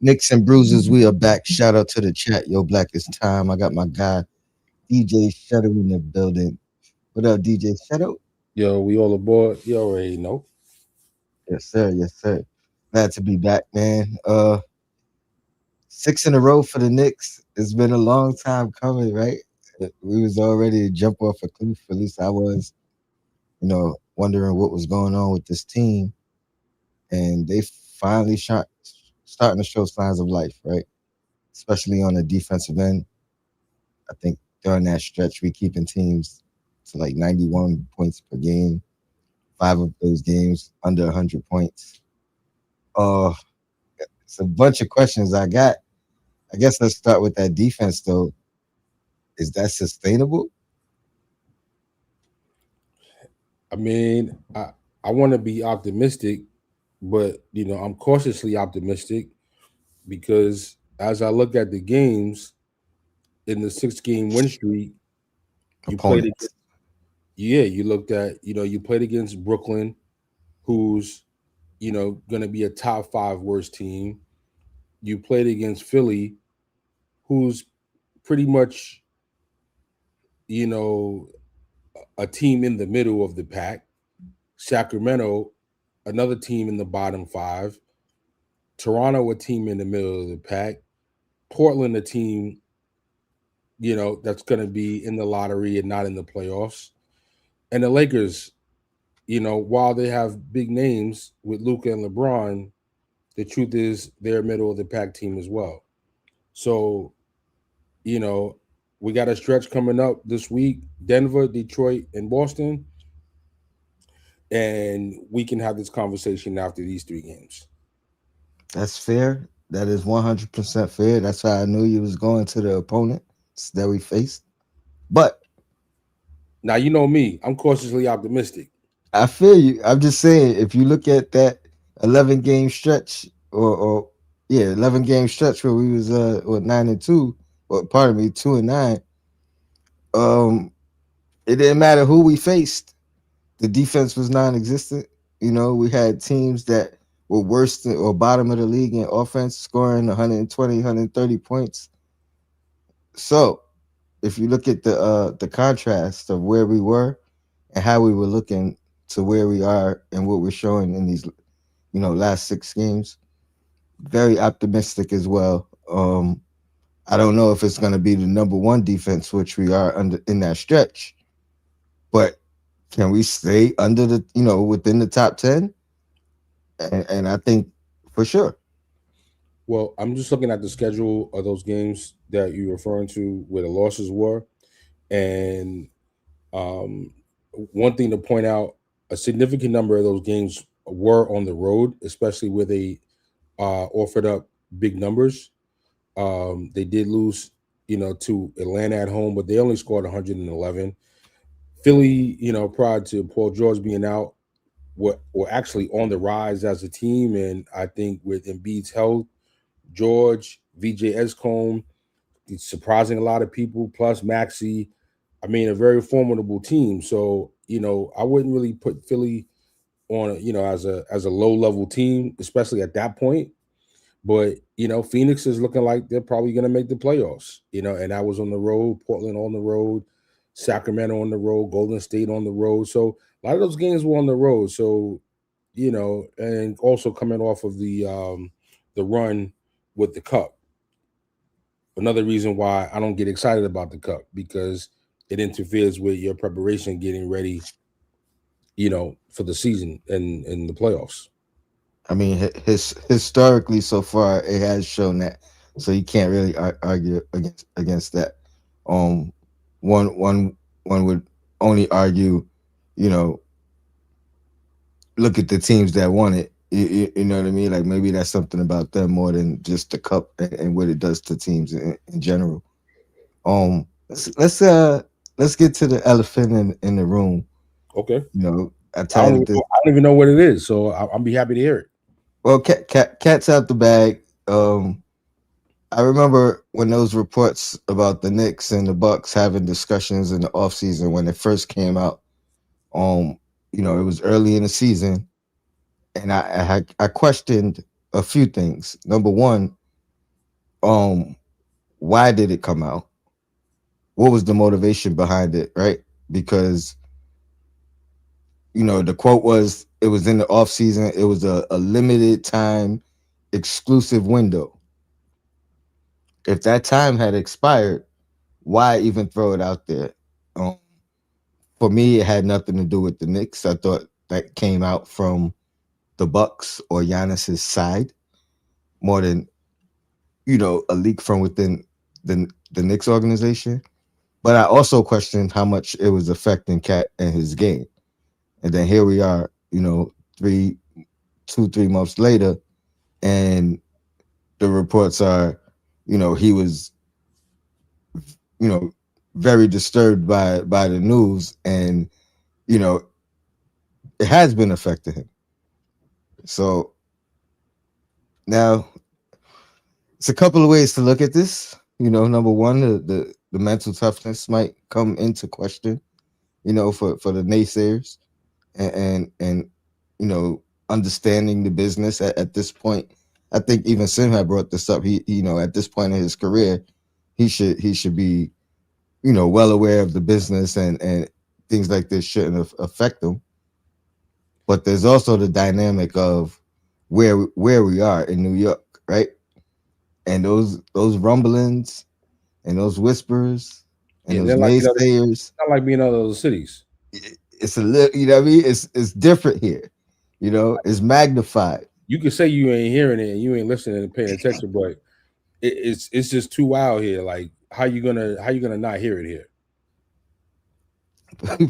Knicks and Bruises, we are back. Shout out to the chat. Yo, Black is time. I got my guy, DJ Shadow in the building. What up, DJ Shadow? Yo, we all aboard. You already know. Yes, sir. Yes, sir. Glad to be back, man. Six in a row for the Knicks. It's been a long time coming, right? We was already to jump off a cliff. At least I was, wondering what was going on with this team. And they finally starting to show signs of life, right? Especially on the defensive end. I think during that stretch, we keeping teams to like 91 points per game. Five of those games under 100 points. Uh, it's a bunch of questions I got. I guess let's start with that defense, though. Is that sustainable? I mean, I want to be optimistic, but I'm cautiously optimistic because as I look at the games in the 6 game win streak, you played Opponents. against, yeah, you looked at, you played against Brooklyn, who's, going to be a top five worst team. You played against Philly, who's pretty much, you know, a team in the middle of the pack. Sacramento, another team in the bottom five. Toronto, a team in the middle of the pack. Portland, a team, that's going to be in the lottery and not in the playoffs. And the Lakers, while they have big names with Luka and LeBron, the truth is they're a middle of the pack team as well. So, you know, we got a stretch coming up this week: Denver, Detroit, and Boston. And we can have this conversation after these 3 games. That's fair. That is 100% fair. That's why I knew you was going to the opponents that we faced. But Now, you know me, I'm cautiously optimistic. I feel you. I'm just saying, if you look at that 11 game stretch, or yeah, 11 game stretch where we was 9-2, or pardon me, 2-9. Um, it didn't matter who we faced. The defense was non-existent. We had teams that were worse than or bottom of the league in offense, scoring 120, 130 points. So if you look at the contrast of where we were and how we were looking to where we are and what we're showing in these last 6 games, very optimistic as well. I don't know if it's going to be the number one defense, which we are under in that stretch, but can we stay under within the top 10? And I think for sure. Well, I'm just looking at the schedule of those games that you're referring to where the losses were. And um, one thing to point out, a significant number of those games were on the road, especially where they offered up big numbers. They did lose, to Atlanta at home, but they only scored 111. Philly, prior to Paul George being out, were actually on the rise as a team. And I think with Embiid's health, George, VJ Escombe, surprising a lot of people, plus Maxi. I mean, a very formidable team. So, I wouldn't really put Philly on, as a low level team, especially at that point. But Phoenix is looking like they're probably going to make the playoffs. And that was on the road, Portland on the road, Sacramento on the road, Golden State on the road. So a lot of those games were on the road. So and also coming off of the run with the cup. Another reason why I don't get excited about the cup, because it interferes with your preparation getting ready, for the season and the playoffs. I mean, historically so far, it has shown that, so you can't really argue against that. Um, one would only argue, you know, look at the teams that won it. You know what I mean? Like maybe that's something about them more than just the cup and what it does to teams in general. Let's get to the elephant in the room. Okay. I titled this. I don't even know what it is, so I'll be happy to hear it. Well, cat's out the bag. I remember when those reports about the Knicks and the Bucks having discussions in the offseason when it first came out. Um, it was early in the season, and I questioned a few things. Number one, um, why did it come out? What was the motivation behind it, right? Because the quote was it was in the off season, it was a limited time exclusive window. If that time had expired, why even throw it out there? Um, for me, it had nothing to do with the Knicks. I thought that came out from the Bucks or Giannis's side more than a leak from within the Knicks organization. But I also questioned how much it was affecting Cat and his game. And then here we are, 3 months later, and the reports are, he was, you know, very disturbed by the news, and you know, it has been affecting him. So now it's a couple of ways to look at this. Number one, the mental toughness might come into question. For the naysayers, and understanding the business at this point. I think even Sim had brought this up. At this point in his career, he should be well aware of the business, and things like this shouldn't affect him. But there's also the dynamic of where we are in New York, right? And those rumblings and those whispers and Yeah, those they're like naysayers, not like being other cities. it's a little, what I mean? It's different here. It's magnified. You can say you ain't hearing it and you ain't listening and paying attention, but it's just too wild here. Like how you gonna not hear it here?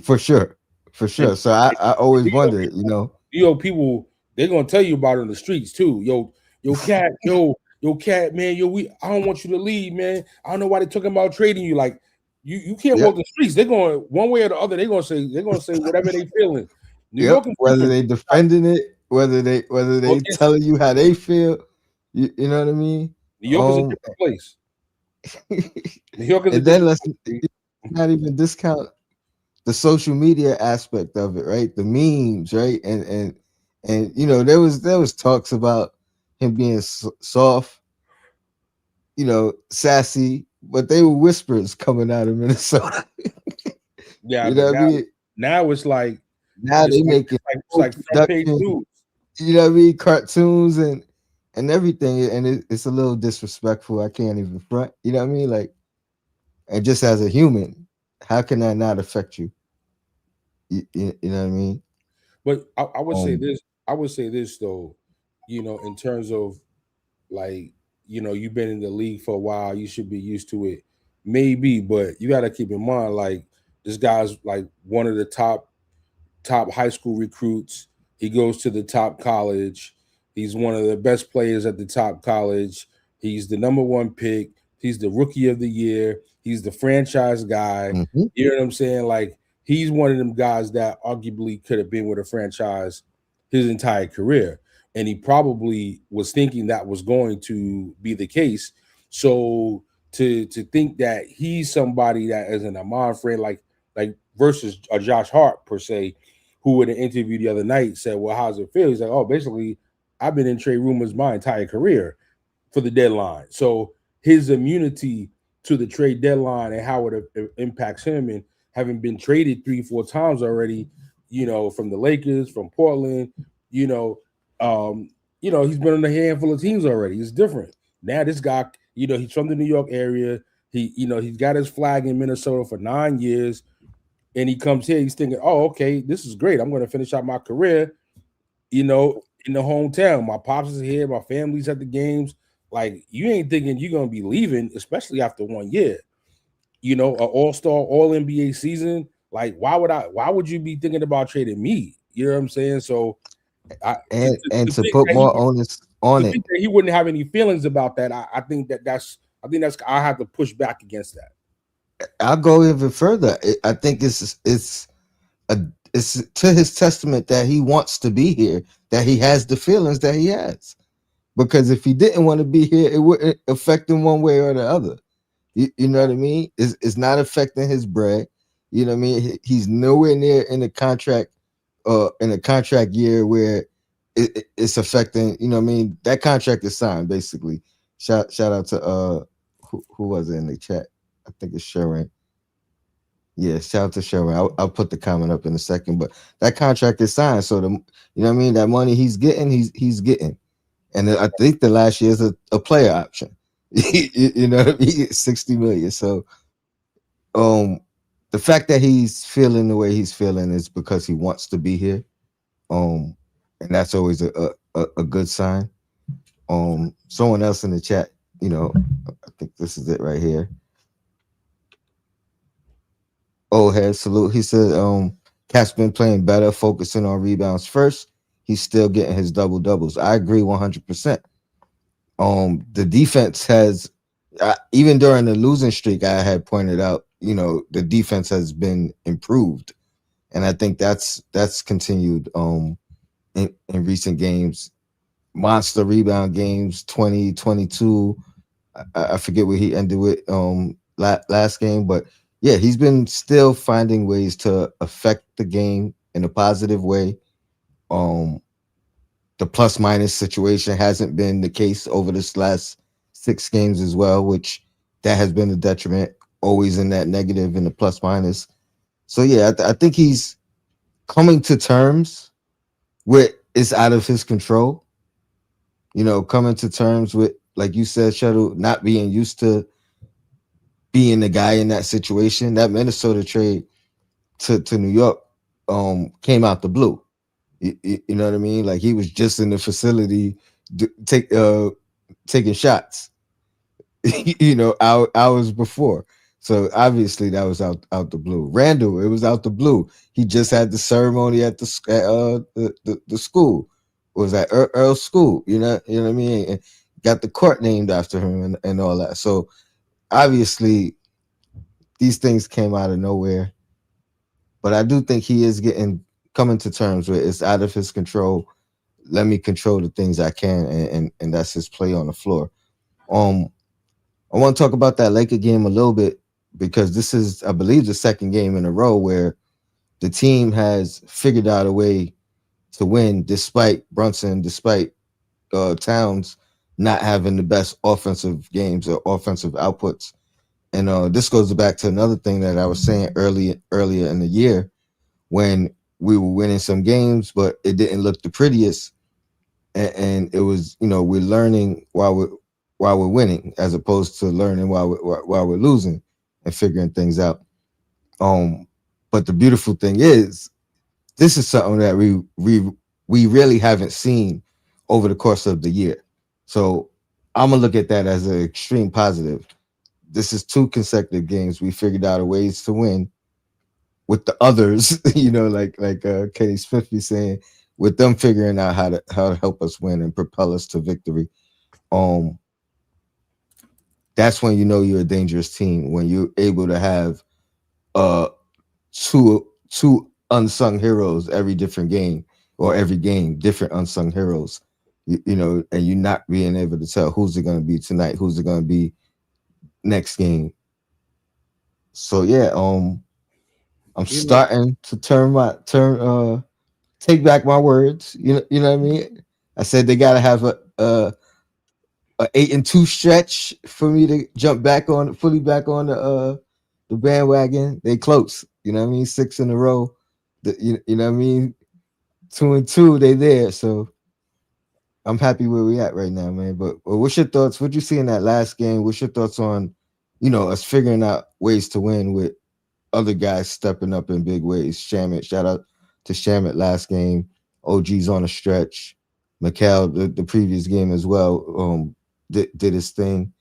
For sure. For And, sure. So I always New York wondered, people, New York people, they're gonna tell you about it in the streets too. Yo, cat, yo, cat, man, I don't want you to leave, man. I don't know why they're talking about trading you. Like you can't walk yep, the streets. They're going one way or the other. They're gonna say whatever they feeling. New York yep. is Whether different. they defending it, whether they Against it. telling you how they feel, you know what I mean? New York is a Um different place. New York is a and then different let's place. not even discount the social media aspect of it, right? The memes, right? And there was talks about him being soft, sassy, but they were whispers coming out of Minnesota. Yeah, You but know what I mean? now it's like Now it's they like making it's like it's whole like front page production, news. cartoons and everything, and it's a little disrespectful. I can't even front. You know what I mean? Like, and just as a human, how can that not affect you? You know what I mean? But I would say Um, this. I would say this though, in terms of like, you've been in the league for a while, you should be used to it. Maybe, but you got to keep in mind, like, this guy's like one of the top high school recruits. He goes to the top college. He's one of the best players at the top college. He's the number one pick. He's the rookie of the year. He's the franchise guy. mhm. You know what I'm saying? Like, he's one of them guys that arguably could have been with a franchise his entire career. And he probably was thinking that was going to be the case. So to think that he's somebody that is an Amon friend, like versus a Josh Hart per se, who in an interview the other night said, "Well, how's it feel?" He's like, "Oh, basically, I've been in trade rumors my entire career for the deadline." So his immunity to the trade deadline and how it impacts him, and having been traded 3, 4 times already, from the Lakers, from Portland, you know, he's been on a handful of teams already. It's different now. This guy, he's from the New York area. He's got his flag in Minnesota for 9 years, and he comes here, he's thinking, "Oh, okay, this is great. I'm going to finish out my career, in the hometown. My pops is here, my family's at the games." Like, you ain't thinking you're going to be leaving, especially after 1 year. An all-star, all NBA season. Like, why would you be thinking about trading me? You know what I'm saying? So, I to, and to, and to to think put that he more onus on to it. think that he wouldn't have any feelings about that, I think that's I have to push back against that. I'll go even further. I think a it's to his testament that he wants to be here, that he has the feelings that he has. Because if he didn't want to be here, it wouldn't affect him one way or the other. You know what I mean? It's not affecting his bread. You know what I mean? He's nowhere near in a contract year where it's affecting. You know what I mean? That contract is signed basically. shout out to who was it in the chat? I think it's Sharon. Yeah, shout out to Sharon. I'll put the comment up in a second, but that contract is signed, so the you know what I mean. That money he's getting, he's getting, and I think the last year is a player option. You know what I mean? 60 million. So um, the fact that he's feeling the way he's feeling is because he wants to be here. Um, and that's always a good sign. Someone else in the chat, you know, I think this is it right here. Old head salute. He said, Cat's been playing better, focusing on rebounds first. He's still getting his double doubles. I agree 100%. The defense has, even during the losing streak, I had pointed out, you know, the defense has been improved, and I think that's continued in recent games. Monster rebound games, 20, 22. I forget what he ended with last game, but yeah, he's been still finding ways to affect the game in a positive way. Um, the plus minus situation hasn't been the case over this last 6 games as well, which that has been a detriment. Always in that negative in the plus minus. So yeah, I think he's coming to terms with it's out of his control. You know, coming to terms with, like you said, Shuttle, not being used to being the guy in that situation. That Minnesota trade to New York came out the blue. You know what I mean? Like he was just in the facility taking shots, you know, hours before. So obviously that was out the blue. Randall, it was out the blue. He just had the ceremony at the school. It was at Earl's school. You know what I mean? And got the court named after him and all that. So obviously these things came out of nowhere. But I do think he is getting coming to terms with it's out of his control. Let me control the things I can, and that's his play on the floor. Um, I want to talk about that Laker game a little bit because this is, I believe, the second game in a row where the team has figured out a way to win despite Brunson, despite Towns not having the best offensive games or offensive outputs. And this goes back to another thing that I was saying earlier in the year when we were winning some games, but it didn't look the prettiest. And it was, you know, we're learning while we're winning, as opposed to learning while we're losing and figuring things out. Um, but the beautiful thing is, this is something that we really haven't seen over the course of the year. So I'm gonna look at that as an extreme positive. This is 2 consecutive games we figured out a ways to win with the others, you know, like Kenny Smith be saying, with them figuring out how to help us win and propel us to victory. Um, that's when you know you're a dangerous team when you're able to have uh two unsung heroes every different game or every game different unsung heroes. You know, and you're not being able to tell who's it going to be tonight, who's it going to be next game. So yeah, I'm You know, starting to take back my words. You know what I mean. I said they got to have a 8-2 stretch for me to jump back on fully back on the bandwagon. They close. You know what I mean. 6 in a row. You know what I mean. 2-2. They there. So I'm happy where we at right now, man. But what's your thoughts? What you see in that last game? What's your thoughts on, you know, us figuring out ways to win with other guys stepping up in big ways? Shamit, shout out to Shamit last game. OG's on a stretch. Mikal, the previous game as well, did his thing.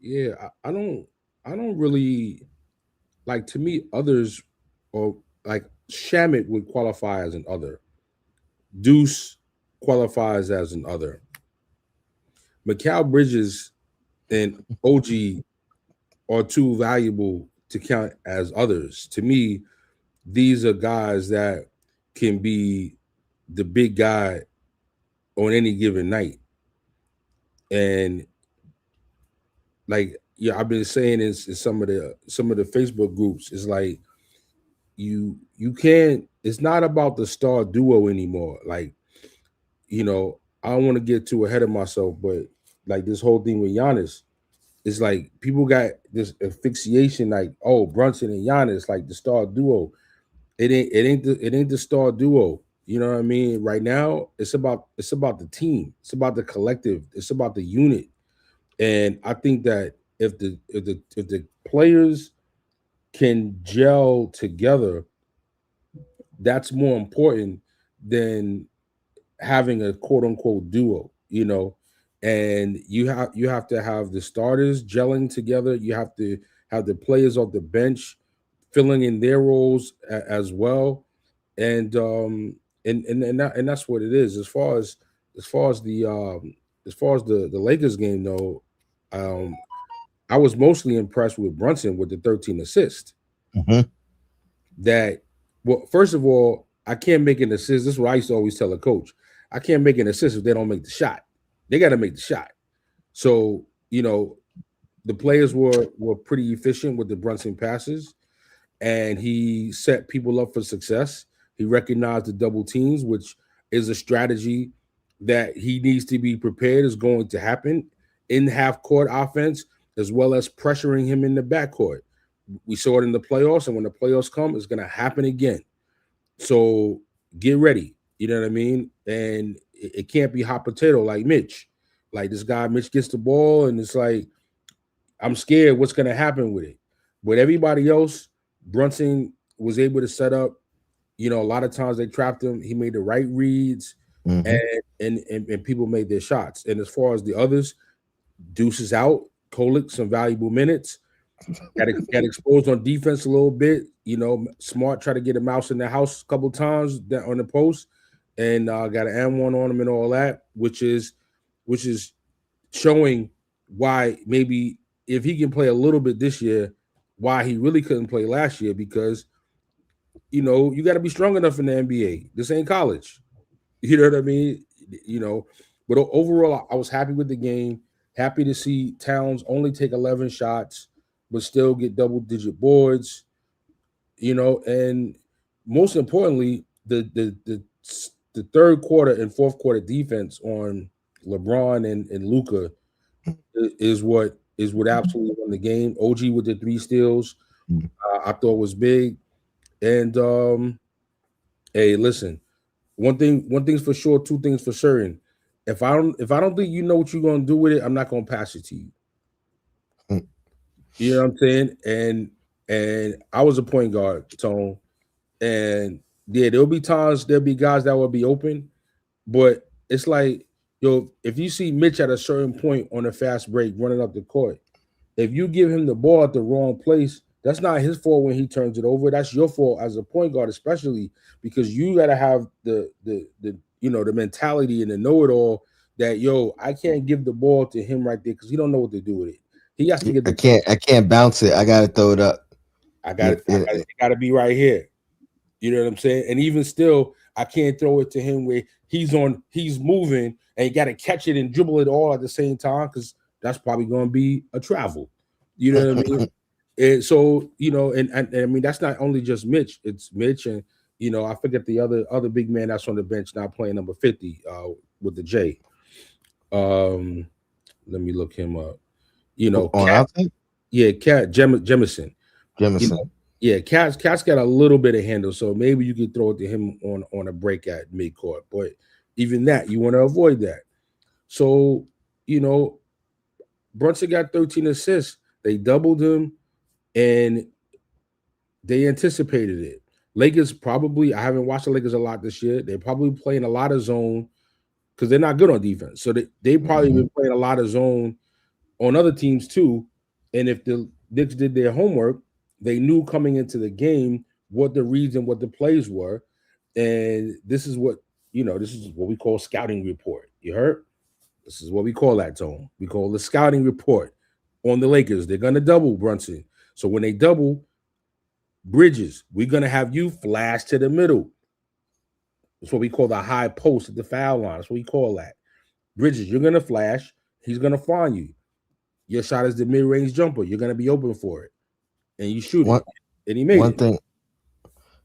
yeah, I don't really like. To me, others or like Shamit would qualify as an other. Deuce qualifies as an other. Mikal Bridges and OG are too valuable to count as others. To me, these are guys that can be the big guy on any given night. And like, yeah, I've been saying this in some of the Facebook groups. It's like you can't. It's not about the star duo anymore. Like, you know, I don't want to get too ahead of myself, but like this whole thing with Giannis, it's like people got this asphyxiation, like, oh, Brunson and Giannis, like the star duo. It ain't the star duo. You know what I mean? Right now, it's about the team. It's about the collective. It's about the unit. And I think that if the players can gel together, that's more important than having a quote unquote duo, and you have to have the starters gelling together. You have to have the players off the bench filling in their roles as well, and that's what it is. As far as the Lakers game though, um, I was mostly impressed with Brunson with the 13 assists. Hmm. That well, first of all, I can't make an assist. This is what I used to always tell a coach. I can't make an assist if they don't make the shot. They got to make the shot. So the players were pretty efficient with the Brunson passes, and he set people up for success. He recognized the double teams, which is a strategy that he needs to be prepared is going to happen in half court offense, as well as pressuring him in the backcourt. We saw it in the playoffs, and when the playoffs come, it's going to happen again. So get ready. You know what I mean? And it can't be hot potato like Mitch. Like this guy, Mitch gets the ball, and it's like, I'm scared what's going to happen with it. But everybody else, Brunson was able to set up. A lot of times they trapped him. He made the right reads, and Hmm. and people made their shots. And as far as the others, Deuce is out. Kolick some valuable minutes. Got exposed on defense a little bit. Smart tried to get a mouse in the house a couple times on the post, and got an M1 on him and all that, which is showing why maybe if he can play a little bit this year, why he really couldn't play last year because you got to be strong enough in the NBA. This ain't college. You know what I mean? You know, but overall, I was happy with the game. Happy to see Towns only take 11 shots, but still get double digit boards. And most importantly, the third quarter and fourth quarter defense on LeBron and Luca is what absolutely won the game. OG with the three steals, I thought was big. And hey, listen, one thing's for sure, two things for certain. If I don't think you know what you're gonna do with it, I'm not gonna pass it to you. You know what I'm saying? And I was a point guard, Tone. And yeah, there'll be guys that will be open, but it's like, if you see Mitch at a certain point on a fast break running up the court, if you give him the ball at the wrong place, that's not his fault when he turns it over. That's your fault as a point guard, especially because you gotta have the mentality and the know-it-all that I can't give the ball to him right there because he don't know what to do with it. He has to get I the can't. I can't bounce it. I gotta throw it up. I got it, It, I got it, it, it gotta be right here. You know what I'm saying? And even still, I can't throw it to him where he's moving and you got to catch it and dribble it all at the same time because that's probably going to be a travel. You know what I mean? And so and I mean that's not only just Mitch. It's Mitch and I forget the other big man that's on the bench now playing number 50 with the J. Um, Let me look him up. on Cat. outside, Yeah, Cat Jemison. You know, Jemison. yeah, Cat's got a little bit of handle, so maybe you could throw it to him on a break at midcourt. But even that, you want to avoid that. So, you know, Brunson got 13 assists. They doubled him and they anticipated it. Lakers probably, I haven't watched the Lakers a lot this year. They're probably playing a lot of zone because they're not good on defense. So they probably Hmm. been playing a lot of zone on other teams too. And if the Knicks did their homework, they knew coming into the game what the reads and what the plays were. And this is what we call scouting report. You heard? This is what we call that, Tone. We call the scouting report on the Lakers. They're gonna double Brunson. So when they double Bridges, we're gonna have you flash to the middle. That's what we call the high post at the foul line. That's what we call that. Bridges, you're gonna flash. He's gonna find you. Your shot is the mid-range jumper. You're gonna be open for it, and you shoot One it. And he made one it. thing.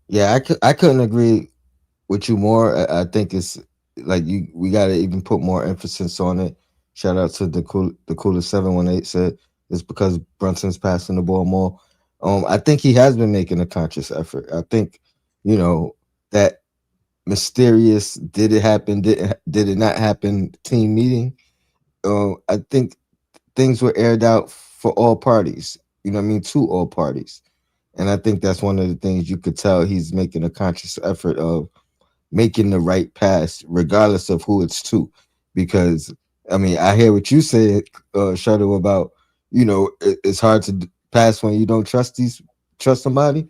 Yeah, I couldn't agree with you more. I think it's. like we gotta even put more emphasis on it. Shout out to the coolest 718 said it's because Brunson's passing the ball more. I think he has been making a conscious effort. I think, you know, that mysterious did it happen, did it not happen team meeting. I think things were aired out for all parties. You know what I mean? To all parties. And I think that's one of the things you could tell he's making a conscious effort of making the right pass, regardless of who it's to. Because I mean, I hear what you said, Shuttle, about it's hard to pass when you don't trust somebody,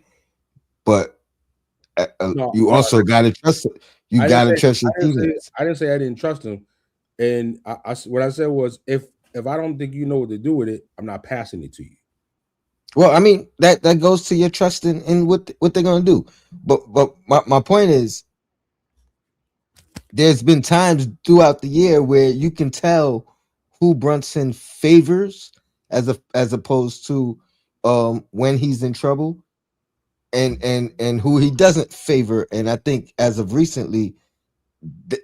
but No, you no, also gotta trust it. You I didn't gotta say trust I your didn't say teammates. I didn't say I didn't trust him. And what I said was if I don't think you know what to do with it, I'm not passing it to you. Well, I mean that goes to your trust in what they're gonna do. But my point is, there's been times throughout the year where you can tell who Brunson favors as opposed to when he's in trouble, and who he doesn't favor. And I think as of recently,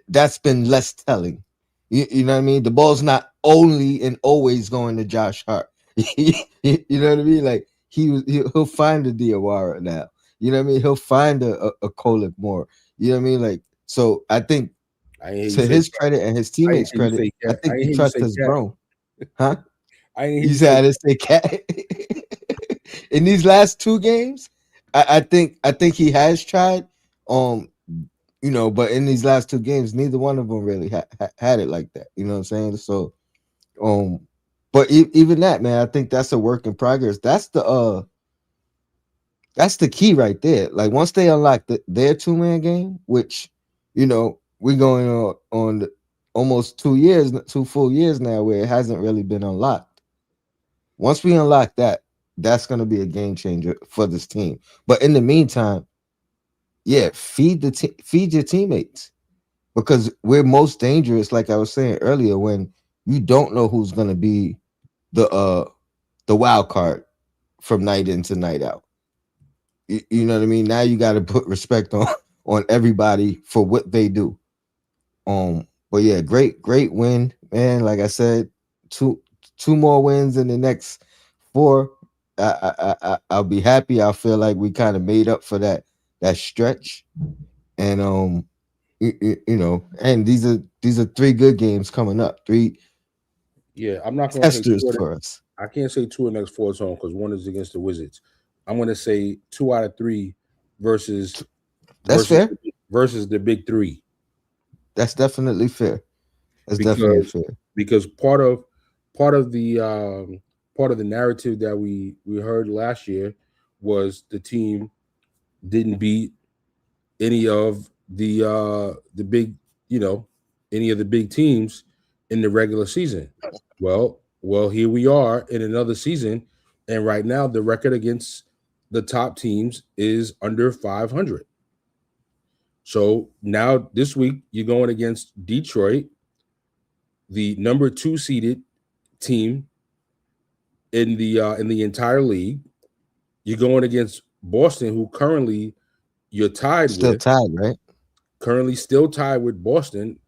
that's been less telling. You know what I mean? The ball's not only and always going to Josh Hart. You know what I mean? Like he'll find a Diawara now. You know what I mean? He'll find a Kolek more. You know what I mean? Like, so I think, I ain't hear you to say his credit and his I ain't teammates' hear you credit, say I cat. I think ain't the hear you trust say has cat. grown. Huh? I ain't hear You you said say I didn't say cat. In these last two games, I think he has tried. Um, but in these last two games, neither one of them really had it like that. You know what I'm saying? So, um, but even that, man, I think that's a work in progress. That's the key right there. Like once they unlock their 2 man game, which we're going on almost 2 years, 2 full years now, where it hasn't really been unlocked. Once we unlock that, that's going to be a game changer for this team. But in the meantime, yeah, feed your teammates, because we're most dangerous, like I was saying earlier, when you don't know who's going to be the uh the wild card from night in to night out. You know what I mean? Now you got to put respect on everybody for what they do. But yeah, great win, man. Like I said, two more wins in the next four. I'll be happy. I feel like we kind of made up for that stretch, and and these are three good games coming up. Three Yeah, I'm not gonna say testers for us. I can't say two of the next four is home because one is against the Wizards. I'm gonna say 2 out of 3 versus That's versus fair. versus the big three That's definitely fair. That's definitely because fair. part of the part of the narrative that we heard last year was the team didn't beat any of the big you know any of the big teams in the regular season. Well, here we are in another season, and right now the record against the top teams is under 500. So now this week you're going against Detroit, the number 2 seeded team in the entire league. You're going against Boston, who currently you're tied Still with, tied, right? currently still tied with Boston.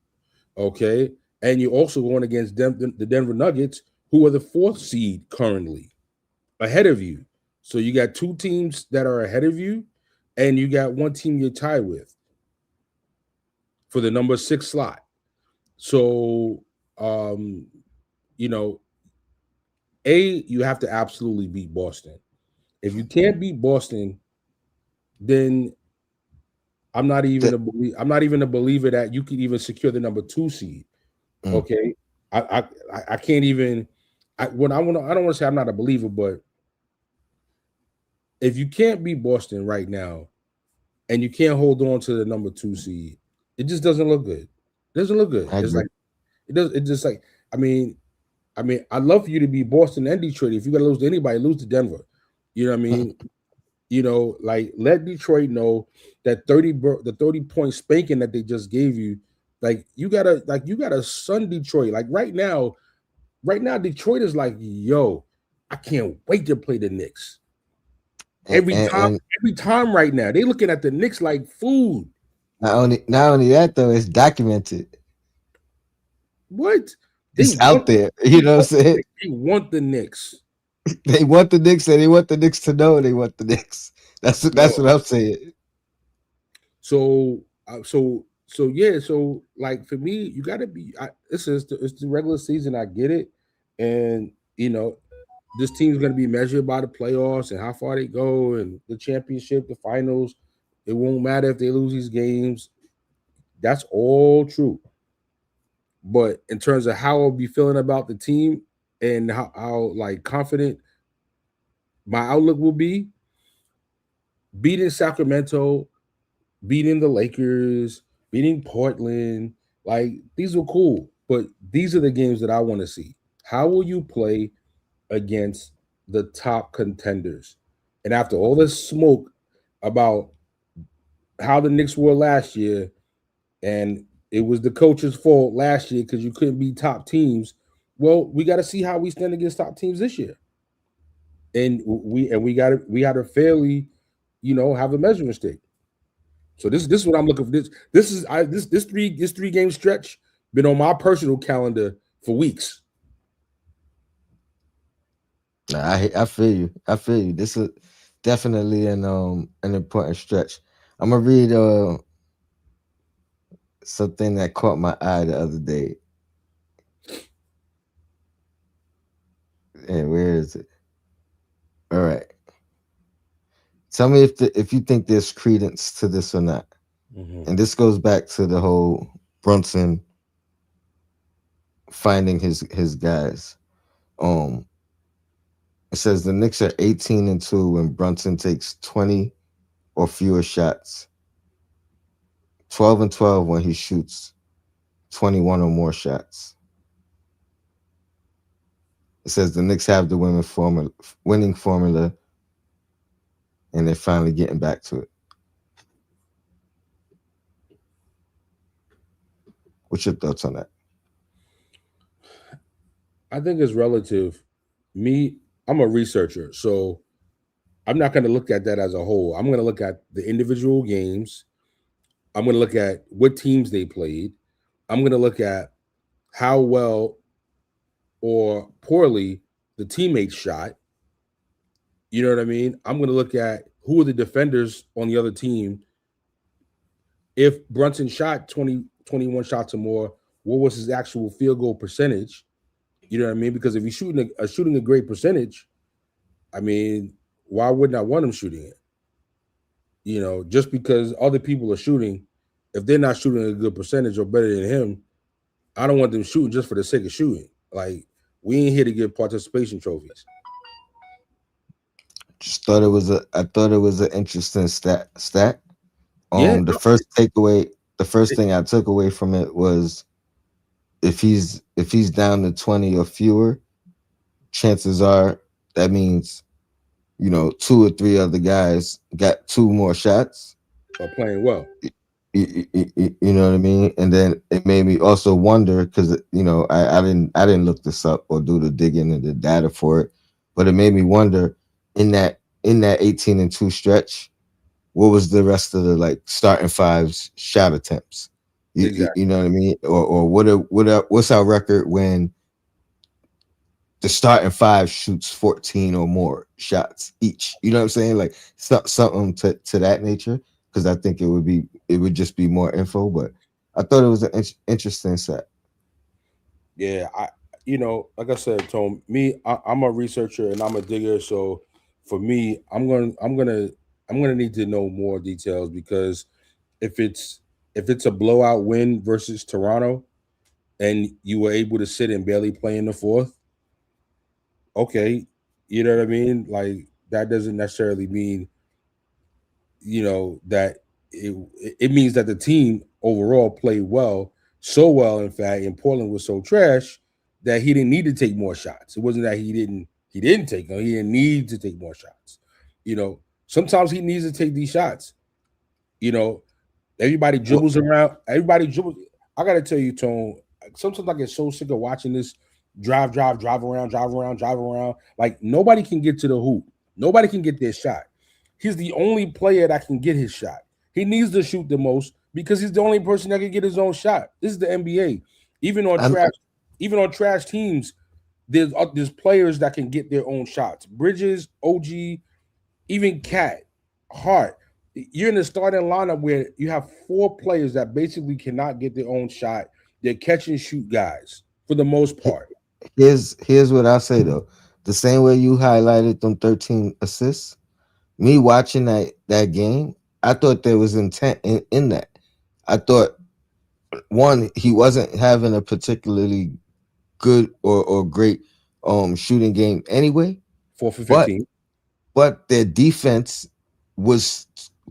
Okay, and you're also going against the Denver Nuggets, who are the 4th seed currently ahead of you. So you got 2 teams that are ahead of you, and you got one team you're tied with for the number 6 slot. So, um, you know, you have to absolutely beat Boston. If you can't beat Boston, then That, I'm not even a believer that you could even secure the number 2 seed. mm, Okay, I can't even. I don't want to say I'm not a believer, but if you can't beat Boston right now and you can't hold on to the number 2 seed, it just doesn't look good. It doesn't look good. I It's agree. like it does. It's just like I mean, I'd love for you to be Boston and Detroit. If you got to lose to anybody, lose to Denver. You know what I mean? Like let Detroit know that the 30 point spanking that they just gave you, you gotta sun Detroit. Like right now Detroit is like, yo, I can't wait to play the Knicks. and, and, and Every time right now, they looking at the Knicks like food. Not only that though, it's documented. What? They It's out want there. they You know what want I'm saying? they want the Knicks. They want the Knicks, and they want the Knicks to know they want the Knicks. That's Yo, what I'm saying. so yeah, so like for me, you got to be. It's the regular season. I get it, and this team's going to be measured by the playoffs and how far they go and the championship, the finals. It won't matter if they lose these games. That's all true. But in terms of how I'll be feeling about the team and how like confident my outlook will be, beating Sacramento, beating the Lakers, beating Portland, like these were cool. But these are the games that I want to see. How will you play against the top contenders? And after all this smoke about how the Knicks were last year, and it was the coach's fault last year because you couldn't beat top teams. Well, we got to see how we stand against top teams this year, and we got to fairly, have a measuring stick. So this is what I'm looking for. This 3 game stretch been on my personal calendar for weeks. Nah, I feel you. I feel you. This is definitely an important stretch. I'm gonna read something that caught my eye the other day. And where is it? All right. Tell me if you think there's credence to this or not. Mm-hmm. And this goes back to the whole Brunson finding his guys. Um, it says the Knicks are 18-2 when Brunson takes 20 or fewer shots. 12-12 when he shoots 21 or more shots. It says the Knicks have the winning formula, and they're finally getting back to it. What's your thoughts on that? I think it's relative. Me, I'm a researcher, so I'm not going to look at that as a whole. I'm going to look at the individual games. I'm going to look at what teams they played. I'm going to look at how well or poorly the teammates shot. You know what I mean? I'm going to look at who are the defenders on the other team. If Brunson shot 20, 21 shots or more, what was his actual field goal percentage? You know what I mean? Because if he's shooting a great percentage, I mean, why wouldn't I want him shooting it? Just because other people are shooting, if they're not shooting a good percentage or better than him, I don't want them shooting just for the sake of shooting. Like, we ain't here to give participation trophies. I thought it was an interesting stat. Yeah, The no, first it- thing I took away from it was if he's down to 20 or fewer, chances are that means two or three other guys got two more shots. are playing well. You know what I mean? And then it made me also wonder because I didn't look this up or do the digging and the data for it, but it made me wonder in that 18-2 stretch, what was the rest of the like starting fives shot attempts? You Exactly. know what I mean? Or what's our record when the starting five shoots 14 or more shots each? You know what I'm saying? Like something to that nature. Because I think it would just be more info, but I thought it was an interesting set. Yeah, like I said, Tom, I'm a researcher and I'm a digger. So for me, I'm gonna need to know more details because if it's if it's a blowout win versus Toronto and you were able to sit and barely play in the fourth, okay, you know what I mean? Like that doesn't necessarily mean that it it means that the team overall played well, so well in fact, and Portland was so trash that he didn't need to take more shots. It wasn't that he didn't take them, he didn't need to take more shots. Sometimes he needs to take these shots. You know, everybody What dribbles around. Everybody dribbles. I gotta tell you, Tone. Sometimes I get so sick of watching this drive around, drive around, drive around. Like nobody can get to the hoop. Nobody can get their shot. He's the only player that can get his shot. He needs to shoot the most because he's the only person that can get his own shot. This is the NBA. Even on I'm trash, even on trash teams, there's players that can get their own shots. Bridges, OG, even Cat, Hart. You're in the starting lineup where you have four players that basically cannot get their own shot. They're catch and shoot guys for the most part. here's what I say though. The same way you highlighted them 13 assists, me watching that game, I thought there was intent in that. I thought one, he wasn't having a particularly good or great shooting game anyway, 4 for but 15. their defense was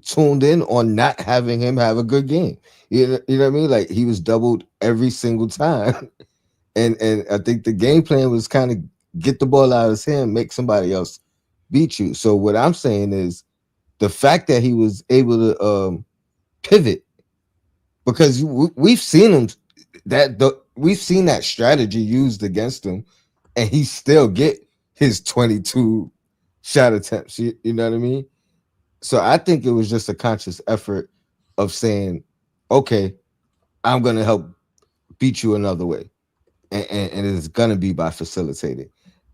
tuned in on not having him have a good game. You know what I mean? Like he was doubled every single time. And I think the game plan was kind of get the ball out of his hand, make somebody else beat you. So what I'm saying is the fact that he was able to pivot, because we've seen him we've seen that strategy used against him, and he still get his 22 shot attempts. You know what I mean? So I think it was just a conscious effort of saying, okay, I'm gonna help beat you another way, and it's gonna be by facilitating.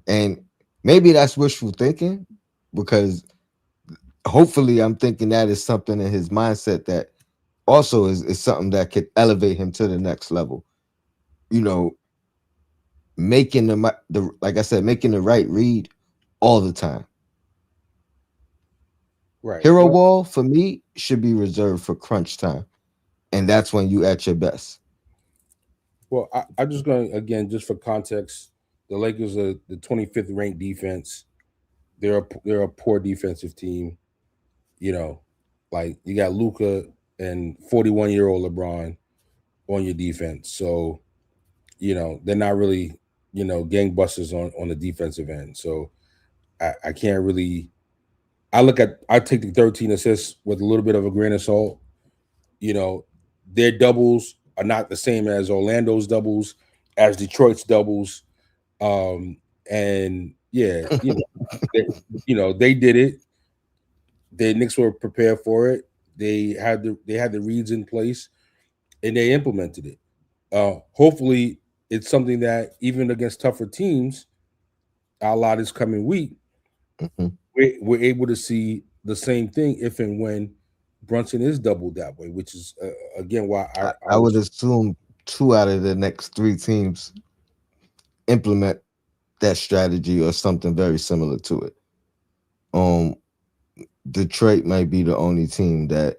And maybe that's wishful thinking, because hopefully I'm thinking that is something in his mindset that also is something that could elevate him to the next level. You know, making the like I said, making the right read all the time. Right. Hero ball for me should be reserved for crunch time, and that's when you at your best. Well, I'm just going to, again, just for context, the Lakers are the 25th ranked defense. They're a poor defensive team. You know, like you got Luca and 41-year-old LeBron on your defense. So, they're not really, gangbusters on the defensive end. So I can't really. I take the 13 assists with a little bit of a grain of salt. You know, their doubles are not the same as Orlando's doubles, as Detroit's doubles. And yeah, they, they did it. The Knicks were prepared for it. They had the reads in place, and they implemented it. Hopefully, it's something that even against tougher teams, a lot this coming week, Mhm. we're able to see the same thing if and when Brunson is doubled that way, which is again why I I would was. assume two out of the next three teams implement that strategy or something very similar to it. Um, Detroit might be the only team that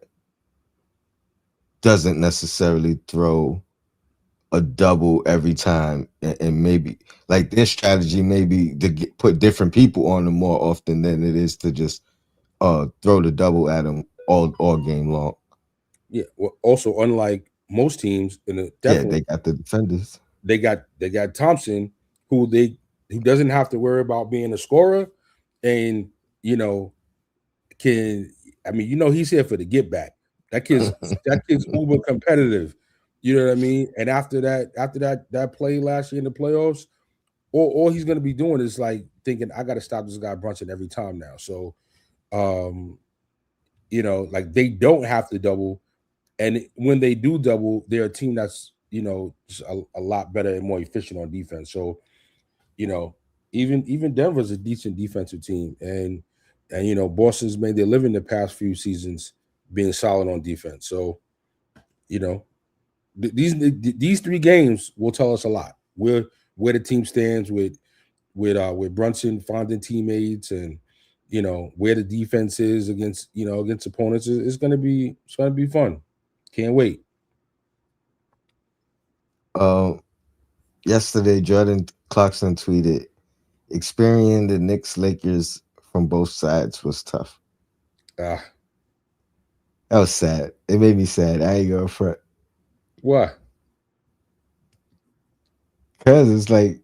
doesn't necessarily throw a double every time, and maybe like their strategy maybe to put different people on them more often than it is to just throw the double at them all game long. Yeah. Well, also, unlike most teams, Yeah, definitely they got the defenders. they got Thompson, who doesn't have to worry about being a scorer, and you know can he's here for the get back. That kid's uber competitive. You know what I mean? And after that play last year in the playoffs, all he's gonna be doing is like thinking, I gotta stop this guy Brunson every time now. So um, like they don't have to double. And when they do double, they're a team that's just a lot better and more efficient on defense. So you know, even Denver's a decent defensive team, and Boston's made their living the past few seasons being solid on defense. So you know, these three games will tell us a lot. Where the team stands with Brunson finding teammates, and where the defense is against opponents. It's gonna be fun. Can't wait. Um, Yesterday, Jordan Clarkson tweeted, "Experiencing the Knicks Lakers from both sides was tough." Uh, That was sad. It made me sad. I ain't gonna front, what? cause it's like,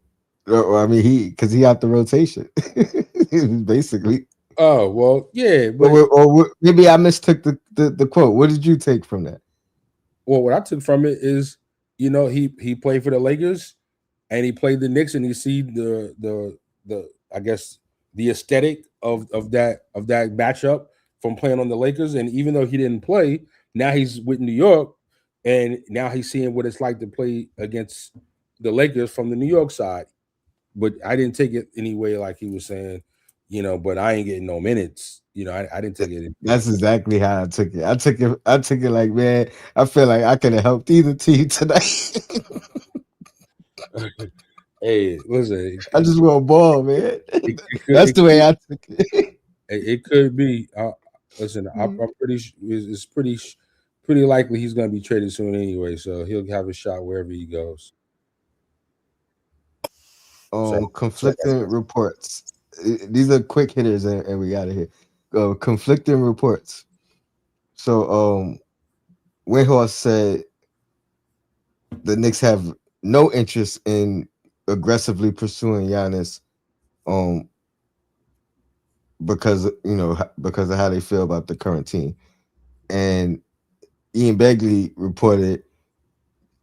I mean, because he out the rotation, basically. Oh well, yeah, but Or maybe I mistook the quote. What did you take from that? well, what I took from it is, he played for the Lakers and he played the Knicks, and you see the I guess the aesthetic of that matchup from playing on the Lakers. And even though he didn't play, Now he's with New York, and now he's seeing what it's like to play against the Lakers from the New York side. But I didn't take it anyway, like he was saying, but I ain't getting no minutes. I didn't take it That's exactly how I took it. I took it like, man, I feel like I could have helped either team tonight. Hey, listen, I just want ball, man. That's it the way I took it. it could be. Listen, I'm pretty likely he's going to be traded soon anyway, so he'll have a shot wherever he goes. So, so Conflicting reports. These are quick hitters, and we got it here. Conflicting reports. So, Windhorst said the Knicks have no interest in aggressively pursuing Giannis, um, because of how they feel about the current team. And Ian Begley reported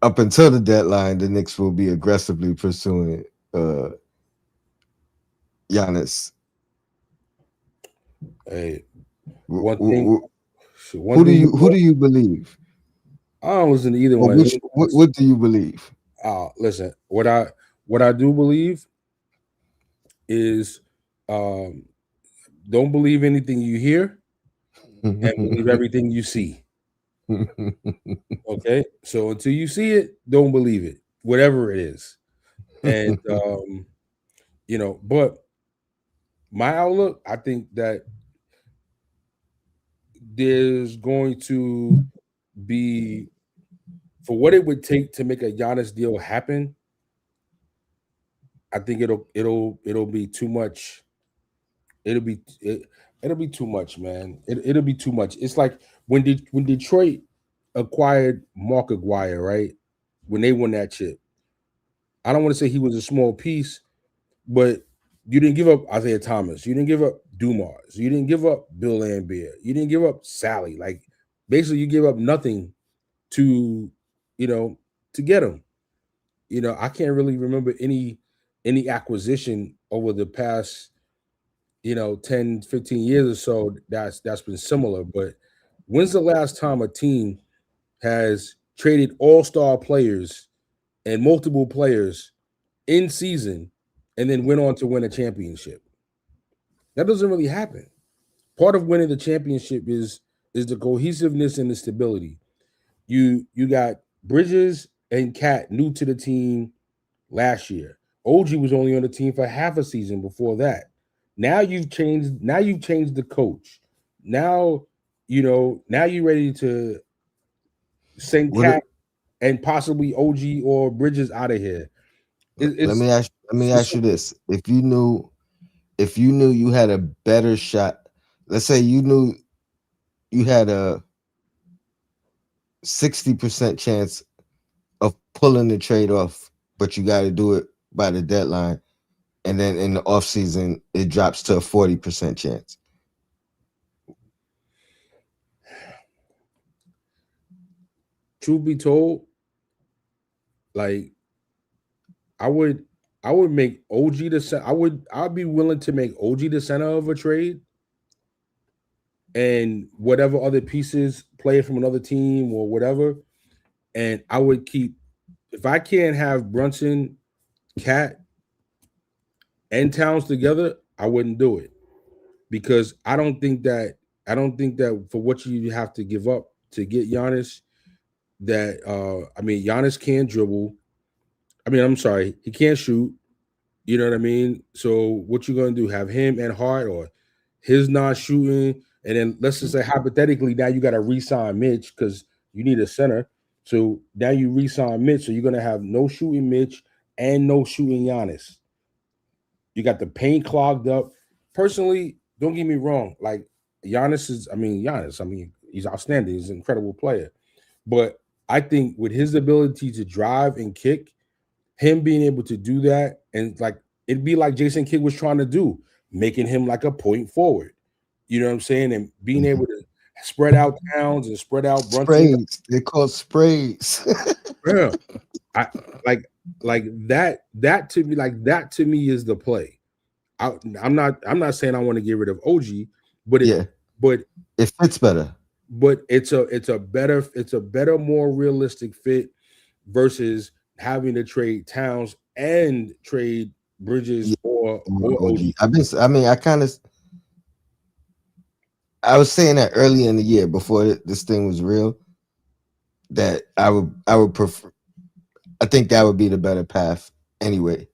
up until the deadline, the Knicks will be aggressively pursuing Giannis. hey, Wh- one wh- thing, wh- one thing who do you believe, I don't listen to either or one. Let me what do you believe? listen. What I do believe is, um, don't believe anything you hear and believe everything you see. Okay, so until you see it, don't believe it, whatever it is. And but my outlook, I think that there's going to be, for what it would take to make a Giannis deal happen. I think it'll be too much. It'll be it'll be too much, man. It'll be too much. It's like when Detroit acquired Mark Aguirre, right? When they won that chip, I don't want to say he was a small piece, but you didn't give up Isaiah Thomas. You didn't give up Dumas. You didn't give up Bill Laimbeer. You didn't give up Sally. Like, basically, you give up nothing to, you know, to get him. I can't really remember any acquisition over the past, 10, 15 years or so that's been similar. But when's the last time a team has traded all-star players and multiple players in season and then went on to win a championship? That doesn't really happen. Part of winning the championship is the cohesiveness and the stability. You got Bridges and Cat new to the team last year. OG was only on the team for half a season before that. Now you've changed. Now you've changed the coach. Now Now you're ready to send What? Cat and possibly OG or Bridges out of here. It's Let me ask you this: if you knew you had a better shot, let's say you knew you had a 60% chance of pulling the trade off, but you got to do it by the deadline, and then in the off season it drops to a 40% chance. truth be told, like I would I would make OG the center. I'd be willing to make OG the center of a trade, and whatever other pieces play from another team or whatever. And I would keep, if I can't have Brunson, Cat, and Towns together, I wouldn't do it, because I don't think that for what you have to give up to get Giannis, that I mean, Giannis can't dribble. I mean, I'm sorry, he can't shoot. You know what I mean? So what you gonna do? Have him and Hart, or his not shooting, and then let's just say hypothetically now you got to re-sign Mitch because you need a center. So now you re-sign Mitch, so you're gonna have no shooting Mitch and no shooting Giannis. You got the paint clogged up. Personally, don't get me wrong. Like, Giannis. I mean, he's outstanding. He's an incredible player. But I think with his ability to drive and kick, him being able to do that, and like it'd be like Jason Kidd was trying to do, making him like a point forward. You know what I'm saying? And being able to spread out Towns and spread out Brunson. Sprays. They're called sprays. Yeah. I like that to me is the play. I'm not saying I want to get rid of OG, but Yeah, but it fits better. but it's a better, more realistic fit versus having to trade Towns and trade Bridges Yeah, or OG. OG. I mean, I was saying that early in the year before this thing was real that I would prefer. I think that would be the better path anyway.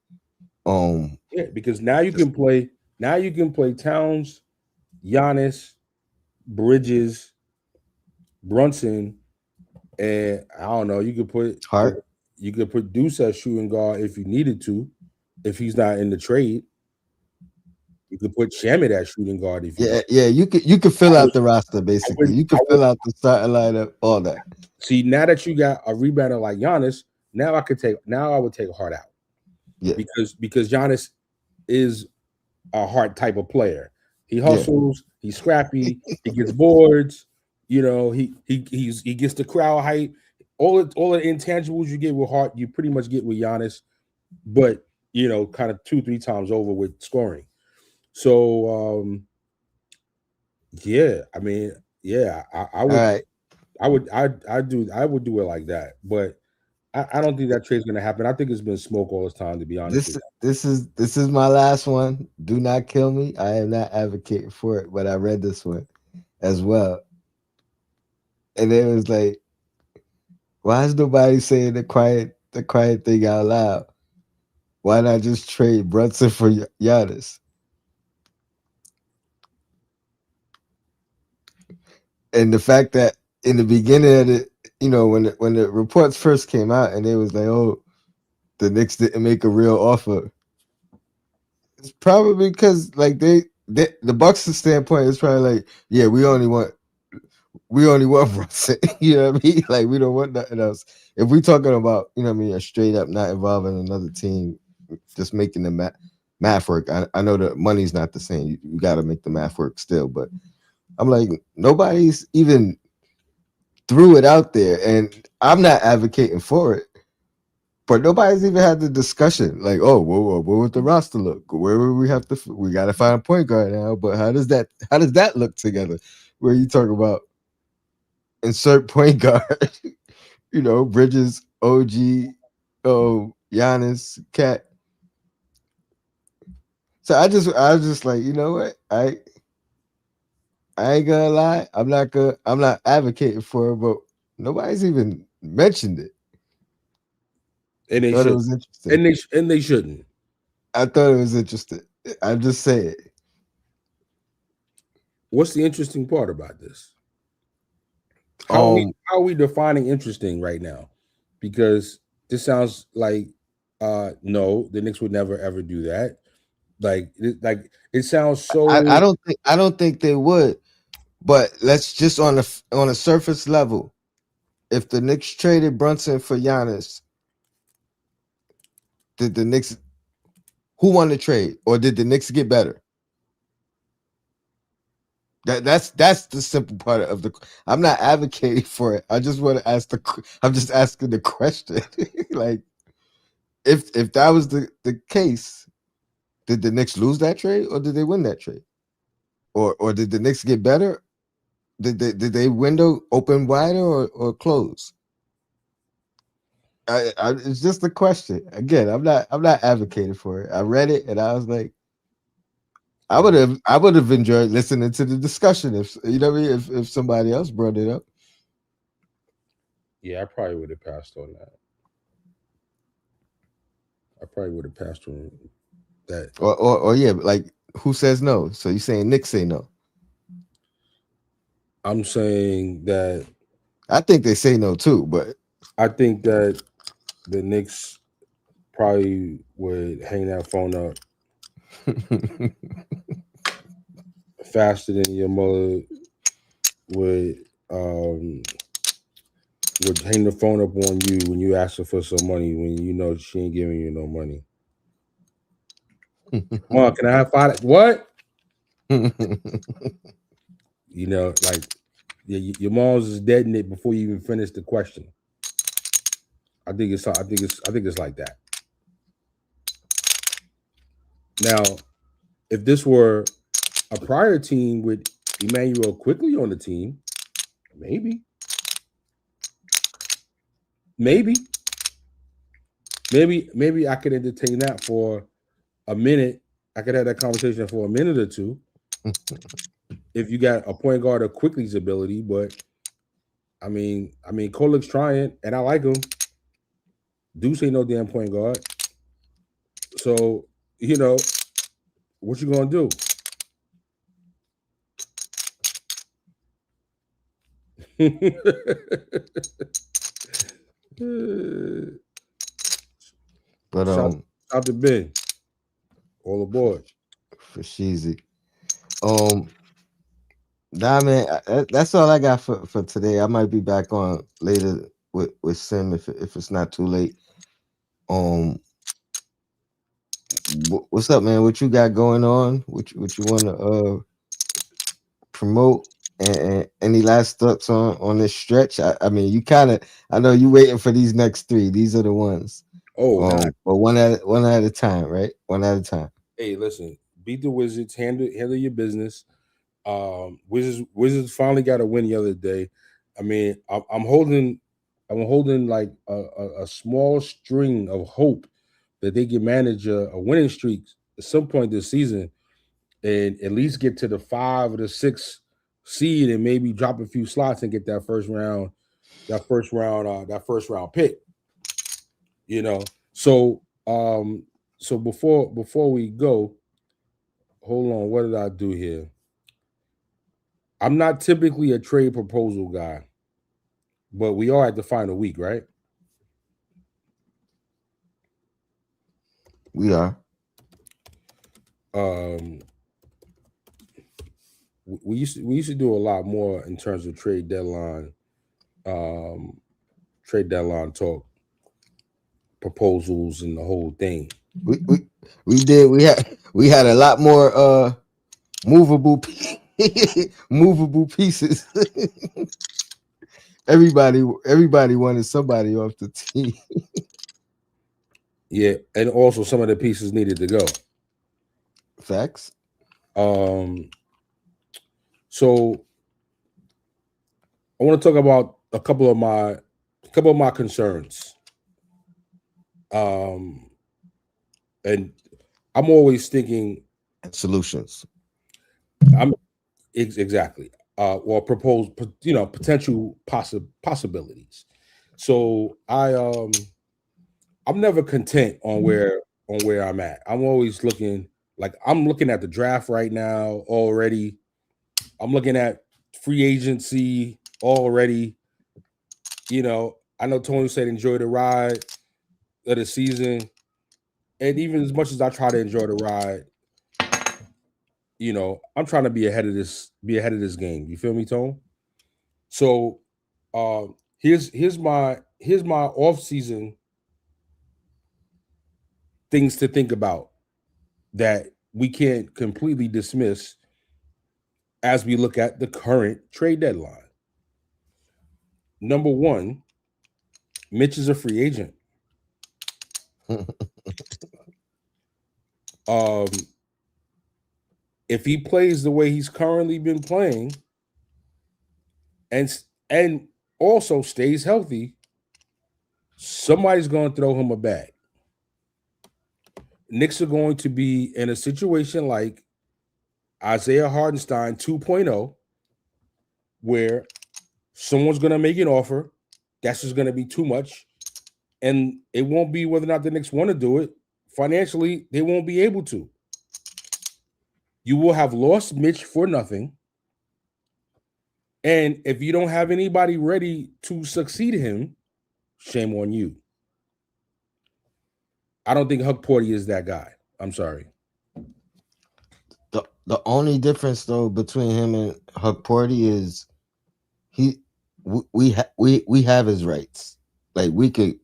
Um, Yeah, because now you can play Towns, Giannis, Bridges, Brunson, and I don't know. Hart. You could put Deuce as shooting guard if you needed to, if he's not in the trade. You could put Shamit as shooting guard if you Yeah, want. yeah. You could fill I would, out the roster I basically. would, You I could would fill out the starting lineup, all that. see now that you got a rebounder like Giannis. Now I would take Hart out Yeah, because Giannis is a Hart type of player. He yeah. hustles. He's scrappy. He gets boards. He gets the crowd hype. All the intangibles you get with Hart, you pretty much get with Giannis, but kind of 2-3 times over with scoring. So yeah, I mean, yeah, I All would, right. I would do it like that, but I don't think that trade's gonna happen. I think it's been smoke all this time, to be honest with This is my last one. Do not kill me. I am not advocating for it, but I read this one as well, and it was like, why is nobody saying the quiet thing out loud? Why not just trade Brunson for Giannis? And the fact that in the beginning of it, when the reports first came out, and it was like, oh, the Knicks didn't make a real offer. It's probably because like the Bucks' standpoint is probably like, yeah, we only want Brunson. You know what I mean? Like we don't want nothing else. If we talking about, you know what I mean, a straight up not involving another team, just making the math work. I know the money's not the same. You got to make the math work still, but I'm like, nobody's even threw it out there, and I'm not advocating for it. But nobody's even had the discussion. Like, oh, where would the roster look? Where would we have to? We got to find a point guard now. But how does that look together? Where you talk about insert point guard? Bridges, OG, Giannis, Cat. So I was just like, you know what? I ain't gonna lie. I'm not advocating for it, but nobody's even mentioned it. and they Thought it should, was interesting. and they shouldn't. I thought it was interesting. I'm just saying. What's the interesting part about this? How are we Um, how are we defining interesting right now? Because this sounds like no, the Knicks would never ever do that. It sounds I so. don't think they would. But let's just on a surface level, if the Knicks traded Brunson for Giannis, did the Knicks who won the trade, or did the Knicks get better? That's the simple part of the. I'm not advocating for it. I just want to ask the. I'm just asking the question. Like, if that was the case, did the Knicks lose that trade, or did they win that trade, or did the Knicks get better? Did they window open wider or close? It's just a question. Again, I'm not advocating for it. I read it and I was like, Mhm. I would have enjoyed listening to the discussion if you know what I mean, if somebody else brought it up. Yeah, I probably would have passed on that. I probably would have passed on that. Or yeah, like who says no? So you saying Nick say no? I'm saying that I think they say no too, but I think that the Knicks probably would hang that phone up faster than your mother would um would hang the phone up on you when you ask her for some money when you know she ain't giving you no money. Mom, can I have five? What? Like your mom's is dead in it before you even finish the question. I think it's like that. Now, if this were a prior team with Emmanuel quickly on the team, Maybe, maybe, maybe I could entertain that for a minute. I could have that conversation for a minute or two if you got a point guard of Quickly's ability. But I mean, Kolik's trying, and I like him. Deuce ain't no damn point guard. So you know what you gonna do? But shout, shout to Ben. All aboard. for Sheezy. Um, nah, man, that's all I got for today. I might be back on later with Sim if it's not too late. Um, what's up, man? What you got going on? What you want to promote? And any last thoughts on this stretch? I mean, you kind of, I know you waiting for these next three. These are the ones. Oh, nah. But one at a time, right? One at a time. Hey, listen. Beat the Wizards. Handle your business. Wizards finally got a win the other day. I mean, I'm holding like a small string of hope that they can manage a winning streak at some point this season and at least get to the 5 or 6 seed and maybe drop a few slots and get that first round pick. You know, so before we go, hold on, what did I do here? I'm not typically a trade proposal guy, but we are at the final week, right? We are. Um, we used to do a lot more in terms of um, trade deadline talk, proposals, and the whole thing. We we we did. We had a lot more movable movable pieces. Everybody wanted somebody off the team. Yeah, and also some of the pieces needed to go. Facts. Um, so I want to talk about a couple of my concerns. Um, and I'm always thinking, Solutions. I'm exactly, or propose, potential possibilities. So I'm never content on where I'm at. I'm always looking, like I'm looking at the draft right now already. I'm looking at free agency already. I know Tony said enjoy the ride of the season, and even as much as I try to enjoy the ride, I'm trying to be ahead of this game. You feel me, Tone? So, uh, here's my off season things to think about that we can't completely dismiss as we look at the current trade deadline. Number one, Mitch is a free agent. Um, if he plays the way he's currently been playing, and and also stays healthy, somebody's going to throw him a bag. Knicks are going to be in a situation like Isaiah Hardenstein 2.0, where someone's going to make an offer. That's just going to be too much. And it won't be whether or not the Knicks want to do it. Financially, they won't be able to. You will have lost Mitch for nothing. And if you don't have anybody ready to succeed him, shame on you. I don't think Huck Porty is that guy. I'm sorry. The only difference though between him and Huck Porty is he we have his rights. Like we could